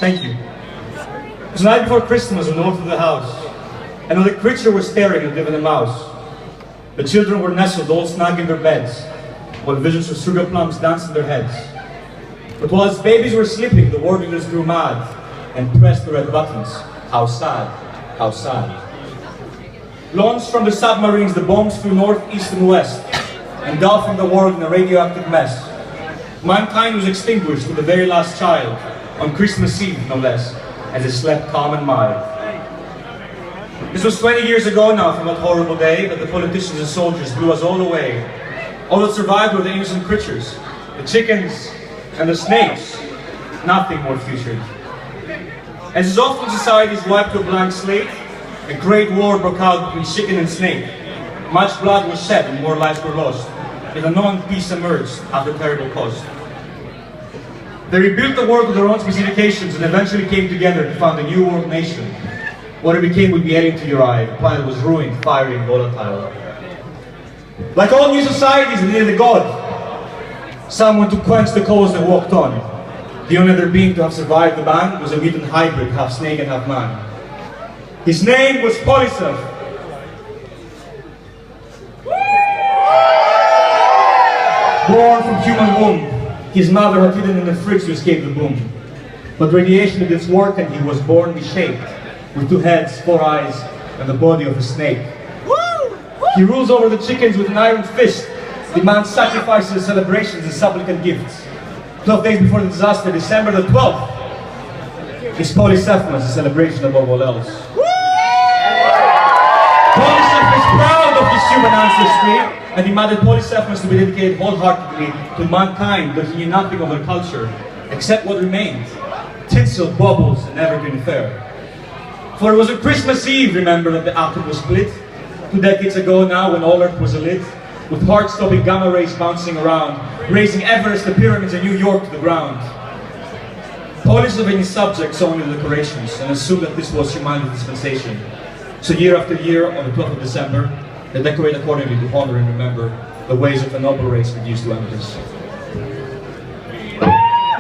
Thank you. It was the night before Christmas, north of the house. Another creature was staring at even a mouse. The children were nestled, all snug in their beds, while visions of sugar plums danced in their heads. But whilst babies were sleeping, the war leaders grew mad and pressed the red buttons. How sad, how sad. Launched from the submarines, the bombs flew north, east and west, engulfing the world in a radioactive mess. Mankind was extinguished with the very last child, on Christmas Eve, no less, as it slept calm and mild. This was 20 years ago now from that horrible day that the politicians and soldiers blew us all away. All that survived were the innocent creatures, the chickens and the snakes, nothing more featured. As is often society's wiped to a blank slate, a great war broke out between chicken and snake. Much blood was shed and more lives were lost, yet a known peace emerged after terrible cost. They rebuilt the world with their own specifications and eventually came together to found a new world nation. What it became would be alien to your eye. The planet was ruined, fiery and volatile. Like all new societies, it needed a god. Someone to quench the cause that walked on. The only other being to have survived the ban was a mutant hybrid, half snake and half man. His name was Polyself. Born from human womb, his mother had hidden in the fridge to escape the boom. But radiation did its work and he was born reshaped, with 2 heads, 4 eyes, and the body of a snake. He rules over the chickens with an iron fist, demands sacrifices, celebrations, and supplicant gifts. 12 days before the disaster, December the 12th, is Polycephalus, a celebration above all else. Polycephalus is proud of his human ancestry, and demanded Polycephalus to be dedicated wholeheartedly to mankind, but he knew nothing of their culture, except what remained: tinsel, baubles, and evergreen fare. For it was on Christmas Eve, remember, that the atom was split, 2 decades ago now, when all Earth was alit, with heart-stopping gamma rays bouncing around, raising Everest, the pyramids, and New York to the ground. Polis of any subject saw only the decorations and assumed that this was humanity's dispensation. So year after year, on the 12th of December, they decorate accordingly to honor and remember the ways of a noble race reduced to embers.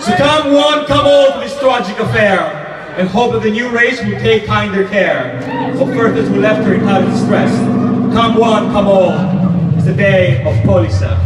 So come one, come all to this tragic affair, and hope that the new race will take kinder care of Earthers who left her in time of distress. Come one, come all, it's the day of Polycephalus.